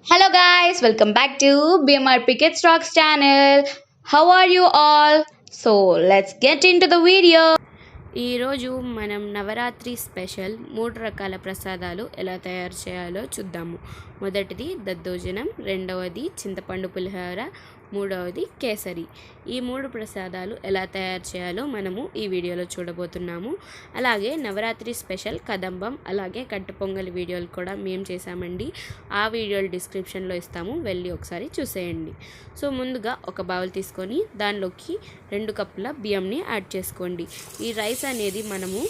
Hello guys, welcome back to BMR Picket Stocks channel. How are you all? So let's get into the video. ఈరోజు మనం Navratri special 3 రకాల ప్రసాదాలు ఎలా తయారు చేయాలో చూద్దాము. మొదటిది దద్దోజనం, రెండవది చింతపండు పులిహోర, మూడవది కేసరి. ఈ 3 ప్రసాదాలు ఎలా తయారు చేయాలో మనము ఈ వీడియోలో చూడబోతున్నాము. అలాగే నవరాత్రి స్పెషల్ కదంబం అలాగే కట్టు పొంగలి వీడియోలు కూడా మేము చేసామండి. ఆ వీడియోలు డిస్క్రిప్షన్లో ఇస్తాము, వెళ్ళి ఒకసారి చూసేయండి. సో ముందుగా ఒక బౌల్ తీసుకొని దానిలోకి 2 కప్పుల బియ్యంని యాడ్ చేసుకోండి. ఈ రైస్ అనేది మనము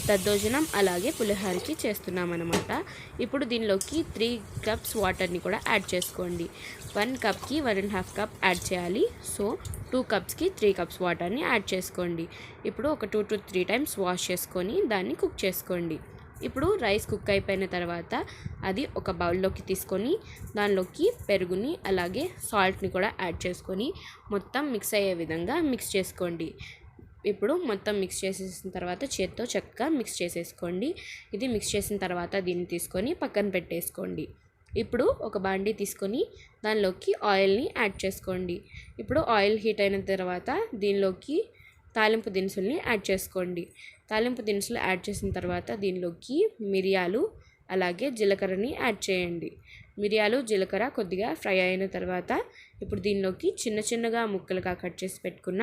దద్దోజనం అలాగే పులిహోరకి చేస్తున్నాం అన్నమాట. ఇప్పుడు దీనిలోకి 3 కప్స్ వాటర్ని కూడా యాడ్ చేసుకోండి. 1 కప్కి 1.5 కప్ యాడ్ చేయాలి. సో 2 కప్స్కి 3 కప్స్ వాటర్ని యాడ్ చేసుకోండి. ఇప్పుడు ఒక 2 to 3 టైమ్స్ వాష్ చేసుకొని దాన్ని కుక్ చేసుకోండి. ఇప్పుడు రైస్ కుక్ అయిపోయిన తర్వాత అది ఒక బౌల్లోకి తీసుకొని దానిలోకి పెరుగుని అలాగే సాల్ట్ని కూడా యాడ్ చేసుకొని మొత్తం మిక్స్ అయ్యే విధంగా మిక్స్ చేసుకోండి. ఇప్పుడు మొత్తం మిక్స్ చేసేసిన తర్వాత చేత్తో చక్కగా మిక్స్ చేసేసుకోండి. ఇది మిక్స్ చేసిన తర్వాత దీన్ని తీసుకొని పక్కన పెట్టేసుకోండి. ఇప్పుడు ఒక బాండీ తీసుకొని దానిలోకి ఆయిల్ని యాడ్ చేసుకోండి. ఇప్పుడు ఆయిల్ హీట్ అయిన తర్వాత దీనిలోకి తాలింపు దినుసుల్ని యాడ్ చేసుకోండి. తాలింపు దినుసులు యాడ్ చేసిన తర్వాత దీనిలోకి మిరియాలు అలాగే జీలకర్రని యాడ్ చేయండి. మిరియాలు జీలకర్ర కొద్దిగా ఫ్రై అయిన తర్వాత ఇప్పుడు దీనిలోకి చిన్న చిన్నగా ముక్కలుగా కట్ చేసి పెట్టుకున్న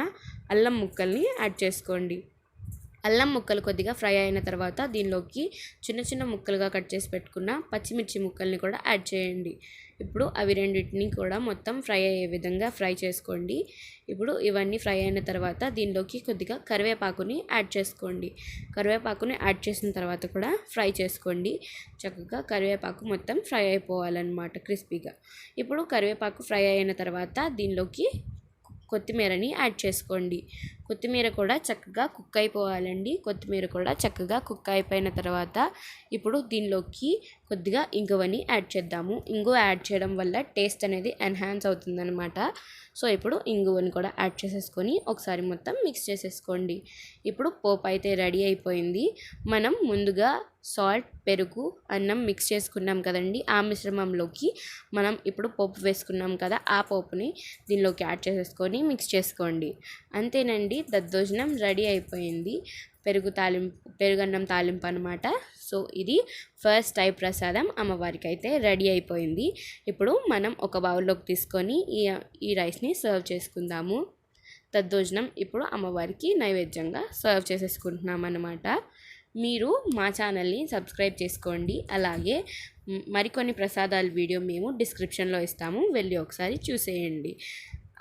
అల్లం ముక్కల్ని యాడ్ చేసుకోండి. అల్లం ముక్కలు కొద్దిగా ఫ్రై అయిన తర్వాత దీనిలోకి చిన్న చిన్న ముక్కలుగా కట్ చేసి పెట్టుకున్న పచ్చిమిర్చి ముక్కల్ని కూడా యాడ్ చేయండి. ఇప్పుడు అవి రెండింటిని కూడా మొత్తం ఫ్రై అయ్యే విధంగా ఫ్రై చేసుకోండి. ఇప్పుడు ఇవన్నీ ఫ్రై అయిన తర్వాత దీనిలోకి కొద్దిగా కరివేపాకుని యాడ్ చేసుకోండి. కరివేపాకుని యాడ్ చేసిన తర్వాత కూడా ఫ్రై చేసుకోండి. చక్కగా కరివేపాకు మొత్తం ఫ్రై అయిపోవాలన్నమాట క్రిస్పీగా. ఇప్పుడు కరివేపాకు ఫ్రై అయిన తర్వాత దీనిలోకి కొత్తిమీరని యాడ్ చేసుకోండి. కొత్తిమీర కూడా చక్కగా కుక్ అయిపోవాలండి. కొత్తిమీర కూడా చక్కగా కుక్ అయిపోయిన తర్వాత ఇప్పుడు దీనిలోకి కొద్దిగా ఇంగువని యాడ్ చేద్దాము. ఇంగువ యాడ్ చేయడం వల్ల టేస్ట్ అనేది ఎన్హాన్స్ అవుతుందన్నమాట. సో ఇప్పుడు ఇంగువని కూడా యాడ్ చేసేసుకొని ఒకసారి మొత్తం మిక్స్ చేసేసుకోండి. ఇప్పుడు పోపు అయితే రెడీ అయిపోయింది. మనం ముందుగా సాల్ట్, పెరుగు, అన్నం మిక్స్ చేసుకున్నాం కదండి. ఆ మిశ్రమంలోకి మనం ఇప్పుడు పోపు వేసుకున్నాం కదా, ఆ పోపుని దీనిలోకి యాడ్ చేసేసుకొని మిక్స్ చేసుకోండి. అంతేనండి, దద్దోజనం రెడీ అయిపోయింది. పెరుగన్నం తాలింపు అనమాట. సో ఇది ఫస్ట్ టైప్ ప్రసాదం అమ్మవారికి అయితే రెడీ అయిపోయింది. ఇప్పుడు మనం ఒక బౌల్లోకి తీసుకొని ఈ రైస్ని సర్వ్ చేసుకుందాము. దద్దోజనం ఇప్పుడు అమ్మవారికి నైవేద్యంగా సర్వ్ చేసేసుకుంటున్నాం అన్నమాట. మీరు మా ఛానల్ని సబ్స్క్రైబ్ చేసుకోండి. అలాగే మరికొన్ని ప్రసాదాల వీడియో మేము డిస్క్రిప్షన్లో ఇస్తాము, వెళ్ళి ఒకసారి చూసేయండి.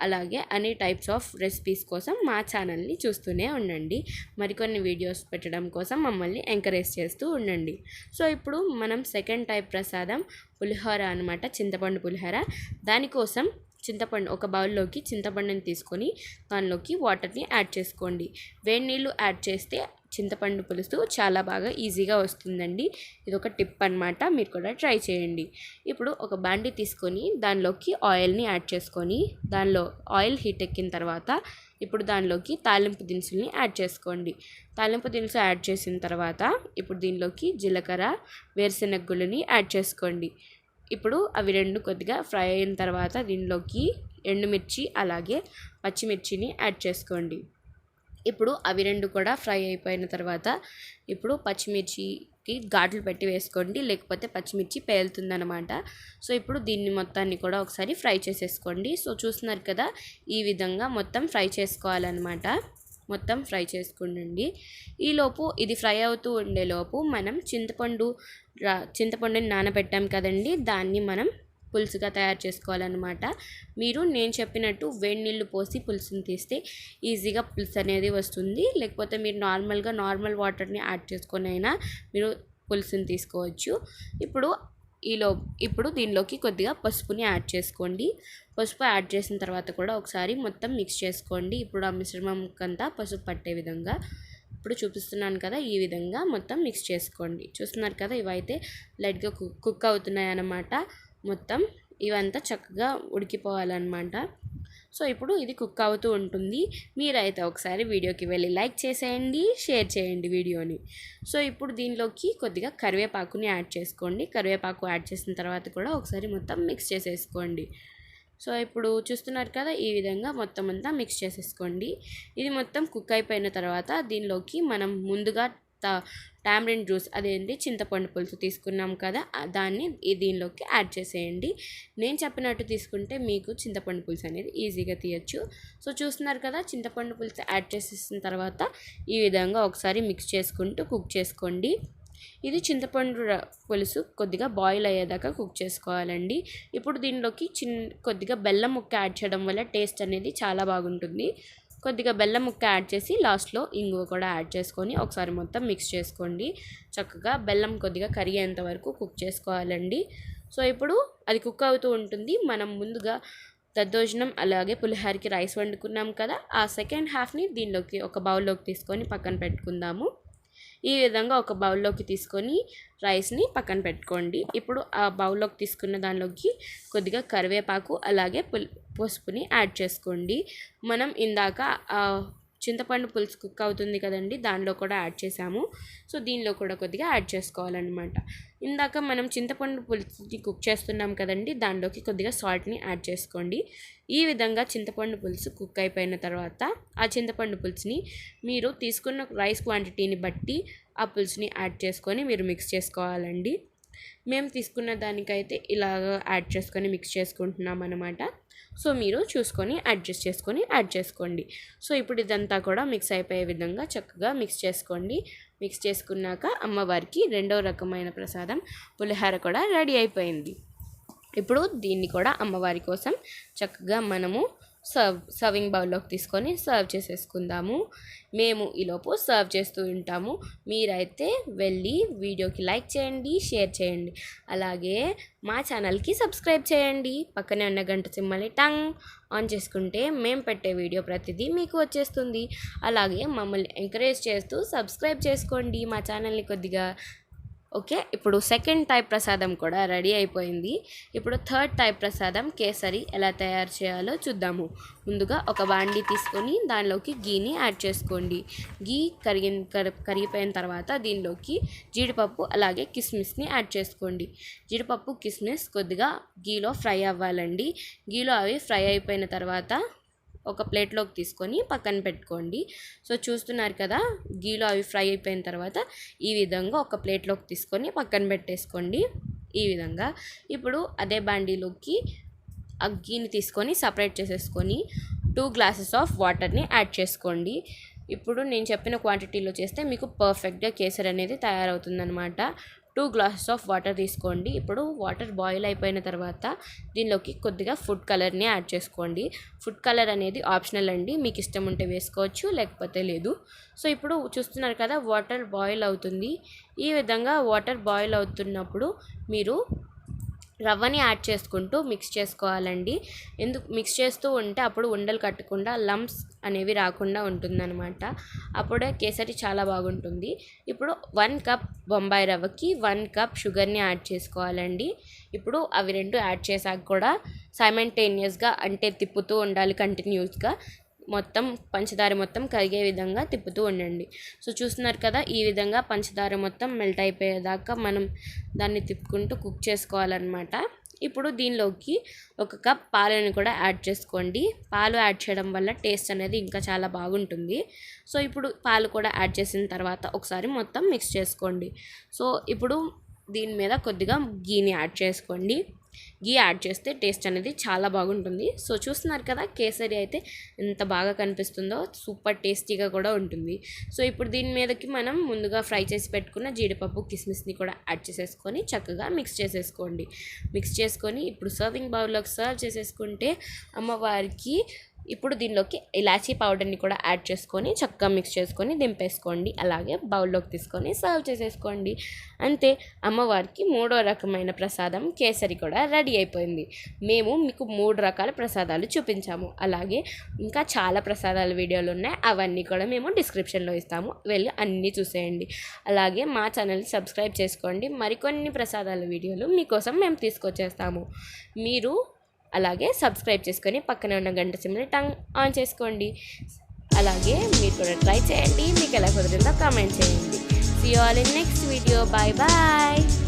అలాగే అన్ని టైప్స్ ఆఫ్ రెసిపీస్ కోసం మా ఛానల్ని చూస్తూనే ఉండండి. మరికొన్ని వీడియోస్ పెట్టడం కోసం మమ్మల్ని ఎంకరేజ్ చేస్తూ ఉండండి. సో ఇప్పుడు మనం సెకండ్ టైప్ ప్రసాదం పులిహోర అనమాట, చింతపండు పులిహోర. దానికోసం ఒక బౌల్లోకి చింతపండుని తీసుకొని దానిలోకి వాటర్ని యాడ్ చేసుకోండి. వేడి నీళ్ళు యాడ్ చేస్తే చింతపండు పులుసు చాలా బాగా ఈజీగా వస్తుందండి. ఇది ఒక టిప్ అనమాట, మీరు కూడా ట్రై చేయండి. ఇప్పుడు ఒక బాండీ తీసుకొని దానిలోకి ఆయిల్ని యాడ్ చేసుకొని దానిలో ఆయిల్ హీట్ ఎక్కిన తర్వాత ఇప్పుడు దానిలోకి తాలింపు దినుసుల్ని యాడ్ చేసుకోండి. తాలింపు దినుసు యాడ్ చేసిన తర్వాత ఇప్పుడు దీనిలోకి జీలకర్ర, వేరుశెనగ గుళ్ళని యాడ్ చేసుకోండి. ఇప్పుడు అవి రెండు కొద్దిగా ఫ్రై అయిన తర్వాత దీనిలోకి ఎండుమిర్చి అలాగే పచ్చిమిర్చిని యాడ్ చేసుకోండి. ఇప్పుడు అవి రెండు కూడా ఫ్రై అయిపోయిన తర్వాత ఇప్పుడు పచ్చిమిర్చికి ఘాట్లు పెట్టి వేసుకోండి, లేకపోతే పచ్చిమిర్చి పేలుతుందన్నమాట. సో ఇప్పుడు దీన్ని మొత్తాన్ని కూడా ఒకసారి ఫ్రై చేసేసుకోండి. సో చూస్తున్నారు కదా, ఈ విధంగా మొత్తం ఫ్రై చేసుకోవాలన్నమాట. మొత్తం ఫ్రై చేసుకుండండి. ఈలోపు ఇది ఫ్రై అవుతూ ఉండేలోపు మనం చింతపండుని నానబెట్టాం కదండి, దాన్ని మనం పులుసుగా తయారు చేసుకోవాలన్నమాట. నేను చెప్పినట్టు వేడి నీళ్ళు పోసి పులుసుని తీస్తే ఈజీగా పులుసు అనేది వస్తుంది. లేకపోతే మీరు నార్మల్ వాటర్ని యాడ్ చేసుకొని అయినా మీరు పులుసుని తీసుకోవచ్చు. ఇప్పుడు దీనిలోకి కొద్దిగా పసుపుని యాడ్ చేసుకోండి. పసుపు యాడ్ చేసిన తర్వాత కూడా ఒకసారి మొత్తం మిక్స్ చేసుకోండి. ఇప్పుడు ఆ మిశ్రమంకంతా పసుపు పట్టే విధంగా ఇప్పుడు చూపిస్తున్నాను కదా, ఈ విధంగా మొత్తం మిక్స్ చేసుకోండి. చూస్తున్నారు కదా, ఇవైతే లైట్గా కుక్ అవుతున్నాయి అన్నమాట. మొత్తం ఇవంతా చక్కగా ఉడికిపోవాలన్నమాట. సో ఇప్పుడు ఇది కుక్ అవుతూ ఉంటుంది. మీరైతే ఒకసారి వీడియోకి వెళ్ళి లైక్ చేసేయండి, షేర్ చేయండి వీడియోని. సో ఇప్పుడు దీనిలోకి కొద్దిగా కరివేపాకుని యాడ్ చేసుకోండి. కరివేపాకు యాడ్ చేసిన తర్వాత కూడా ఒకసారి మొత్తం మిక్స్ చేసేసుకోండి. సో ఇప్పుడు చూస్తున్నారు కదా, ఈ విధంగా మొత్తం అంతా మిక్స్ చేసేసుకోండి. ఇది మొత్తం కుక్ అయిపోయిన తర్వాత దీనిలోకి మనం ముందుగా టామరిన్ జ్యూస్, అదేంటి చింతపండు పులుసు తీసుకున్నాం కదా, దాన్ని దీనిలోకి యాడ్ చేసేయండి. నేను చెప్పినట్టు తీసుకుంటే మీకు చింతపండు పులుసు అనేది ఈజీగా తీయచ్చు. సో చూస్తున్నారు కదా, చింతపండు పులుసు యాడ్ చేసేసిన తర్వాత ఈ విధంగా ఒకసారి మిక్స్ చేసుకుంటూ కుక్ చేసుకోండి. ఇది చింతపండు పులుసు కొద్దిగా బాయిల్ అయ్యేదాకా కుక్ చేసుకోవాలండి. ఇప్పుడు దీనిలోకి కొద్దిగా బెల్లం ముక్క యాడ్ చేయడం వల్ల టేస్ట్ అనేది చాలా బాగుంటుంది. కొద్దిగా బెల్లం ముక్క యాడ్ చేసి లాస్ట్లో ఇంగువ కూడా యాడ్ చేసుకొని ఒకసారి మొత్తం మిక్స్ చేసుకోండి. చక్కగా బెల్లం కొద్దిగా కరిగేంత వరకు కుక్ చేసుకోవాలండి. సో ఇప్పుడు అది కుక్ అవుతూ ఉంటుంది. మనం ముందుగా దద్దోజనం అలాగే పులిహోరకి రైస్ వండుకున్నాం కదా, ఆ సెకండ్ హాఫ్ని దీనిలోకి ఒక బౌల్లోకి తీసుకొని పక్కన పెట్టుకుందాము. ఈ విధంగా ఒక బౌల్లోకి తీసుకొని రైస్ని పక్కన పెట్టుకోండి. ఇప్పుడు ఆ బౌల్లోకి తీసుకున్న దానిలోకి కొద్దిగా కరివేపాకు అలాగే పసుపుని యాడ్ చేసుకోండి. మనం ఇందాక చింతపండు పులుసు కుక్ అవుతుంది కదండి, దానిలో కూడా యాడ్ చేసాము. సో దీనిలో కూడా కొద్దిగా యాడ్ చేసుకోవాలన్నమాట. ఇందాక మనం చింతపండు పులుసుని కుక్ చేస్తున్నాం కదండి, దానిలోకి కొద్దిగా సాల్ట్ని యాడ్ చేసుకోండి. ఈ విధంగా చింతపండు పులుసు కుక్ అయిపోయిన తర్వాత ఆ చింతపండు పులుసుని మీరు తీసుకున్న రైస్ క్వాంటిటీని బట్టి ఆ పులుసుని యాడ్ చేసుకొని మీరు మిక్స్ చేసుకోవాలండి. మేము తీసుకున్న దానికైతే ఇలాగ యాడ్ చేసుకొని మిక్స్ చేసుకుంటున్నాం అన్నమాట. సో మీరు చూసుకొని అడ్జస్ట్ చేసుకొని యాడ్ చేసుకోండి. సో ఇప్పుడు ఇదంతా కూడా మిక్స్ అయిపోయే విధంగా చక్కగా మిక్స్ చేసుకోండి. మిక్స్ చేసుకున్నాక అమ్మవారికి రెండో రకమైన ప్రసాదం పులిహోర కూడా రెడీ అయిపోయింది. ఇప్పుడు దీన్ని కూడా అమ్మవారి కోసం చక్కగా మనము సర్వింగ్ బౌల్లోకి తీసుకొని సర్వ్ చేసేసుకుందాము. మేము ఈలోపు సర్వ్ చేస్తూ ఉంటాము. మీరైతే వెళ్ళి వీడియోకి లైక్ చేయండి, షేర్ చేయండి, అలాగే మా ఛానల్కి సబ్స్క్రైబ్ చేయండి. పక్కనే ఉన్న గంట సింబల్ని ఆన్ చేసుకుంటే మేము పెట్టే వీడియో ప్రతిదీ మీకు వచ్చేస్తుంది. అలాగే మమ్మల్ని ఎంకరేజ్ చేస్తూ సబ్స్క్రైబ్ చేసుకోండి మా ఛానల్ని కొద్దిగా. ఓకే, ఇప్పుడు సెకండ్ టైప్ ప్రసాదం కూడా రెడీ అయిపోయింది. ఇప్పుడు థర్డ్ టైప్ ప్రసాదం కేసరి ఎలా తయారు చేయాలో చూద్దాము. ముందుగా ఒక బాండీ తీసుకొని దానిలోకి గీని యాడ్ చేసుకోండి. గీ కరిగిపోయిన తర్వాత దీనిలోకి జీడిపప్పు అలాగే కిస్మిస్ని యాడ్ చేసుకోండి. జీడిపప్పు కిస్మిస్ కొద్దిగా గీలో ఫ్రై అవ్వాలండి. గీలో అవి ఫ్రై అయిపోయిన తర్వాత ఒక ప్లేట్లోకి తీసుకొని పక్కన పెట్టుకోండి. సో చూస్తున్నారు కదా, గీలో అవి ఫ్రై అయిపోయిన తర్వాత ఈ విధంగా ఒక ప్లేట్లోకి తీసుకొని పక్కన పెట్టేసుకోండి. ఈ విధంగా ఇప్పుడు అదే బాండీలోకి ఆ గీని తీసుకొని సపరేట్ చేసేసుకొని 2 గ్లాసెస్ ఆఫ్ వాటర్ని యాడ్ చేసుకోండి. ఇప్పుడు నేను చెప్పిన క్వాంటిటీలో చేస్తే మీకు పర్ఫెక్ట్గా కేసరి అనేది తయారవుతుందన్నమాట. 2 గ్లాసెస్ ఆఫ్ వాటర్ తీసుకోండి. ఇప్పుడు వాటర్ బాయిల్ అయిపోయిన తర్వాత దీనిలోకి కొద్దిగా ఫుడ్ కలర్ని యాడ్ చేసుకోండి. ఫుడ్ కలర్ అనేది ఆప్షనల్ అండి, మీకు ఇష్టం ఉంటే వేసుకోవచ్చు, లేకపోతే లేదు. సో ఇప్పుడు చూస్తున్నారు కదా, వాటర్ బాయిల్ అవుతుంది. ఈ విధంగా వాటర్ బాయిల్ అవుతున్నప్పుడు మీరు రవ్వని యాడ్ చేసుకుంటూ మిక్స్ చేసుకోవాలండి. ఎందుకు మిక్స్ చేస్తూ ఉంటే అప్పుడు ఉండలు కట్టకుండా లంప్స్ అనేవి రాకుండా ఉంటుందన్నమాట. అప్పుడే కేసరి చాలా బాగుంటుంది. ఇప్పుడు 1 కప్ బొంబాయి రవ్వకి 1 కప్ షుగర్ని యాడ్ చేసుకోవాలండి. ఇప్పుడు అవి రెండు యాడ్ చేశాక కూడా సైమల్టేనియస్గా అంటే తిప్పుతూ ఉండాలి కంటిన్యూస్గా. మొత్తం పంచదార మొత్తం కరిగే విధంగా తిప్పుతూ ఉండండి. సో చూస్తున్నారు కదా, ఈ విధంగా పంచదార మొత్తం మెల్ట్ అయిపోయేదాకా మనం దాన్ని తిప్పుకుంటూ కుక్ చేసుకోవాలన్నమాట. ఇప్పుడు దీనిలోకి 1 కప్ పాలను కూడా యాడ్ చేసుకోండి. పాలు యాడ్ చేయడం వల్ల టేస్ట్ అనేది ఇంకా చాలా బాగుంటుంది. సో ఇప్పుడు పాలు కూడా యాడ్ చేసిన తర్వాత ఒకసారి మొత్తం మిక్స్ చేసుకోండి. సో ఇప్పుడు దీని మీద కొద్దిగా గీని యాడ్ చేసుకోండి. గీ యాడ్ చేస్తే టేస్ట్ అనేది చాలా బాగుంటుంది. సో చూస్తున్నారు కదా, కేసరి అయితే ఎంత బాగా కనిపిస్తుందో, సూపర్ టేస్టీగా కూడా ఉంటుంది. సో ఇప్పుడు దీని మీదకి మనం ముందుగా ఫ్రై చేసి పెట్టుకున్న జీడిపప్పు కిస్మిస్ని కూడా యాడ్ చేసేసుకొని చక్కగా మిక్స్ చేసేసుకోండి. మిక్స్ చేసుకొని ఇప్పుడు సర్వింగ్ బౌల్లోకి సర్వ్ చేసేసుకుంటే అమ్మవారికి ఇప్పుడు దీనిలోకి ఇలాచీ పౌడర్ని కూడా యాడ్ చేసుకొని చక్కగా మిక్స్ చేసుకొని దింపేసుకోండి. అలాగే బౌల్లోకి తీసుకొని సర్వ్ చేసేసుకోండి. అంతే, అమ్మవారికి 3వ రకమైన ప్రసాదం కేసరి కూడా రెడీ అయిపోయింది. మేము మీకు 3 రకాల ప్రసాదాలు చూపించాము. అలాగే ఇంకా చాలా ప్రసాదాల వీడియోలు ఉన్నాయి, అవన్నీ కూడా మేము డిస్క్రిప్షన్లో ఇస్తాము, వెళ్ళి అన్నీ చూసేయండి. అలాగే మా ఛానల్ని సబ్స్క్రైబ్ చేసుకోండి. మరికొన్ని ప్రసాదాల వీడియోలు మీకోసం మేము తీసుకొచ్చేస్తాము. మీరు అలాగే సబ్స్క్రైబ్ చేసుకొని పక్కనే ఉన్న గంట సింబల్ని ఆన్ చేసుకోండి. అలాగే మీరు కూడా ట్రై చేయండి. మీకు ఎలా కుదిరిందో కామెంట్ చేయండి. See you all in next video. Bye bye.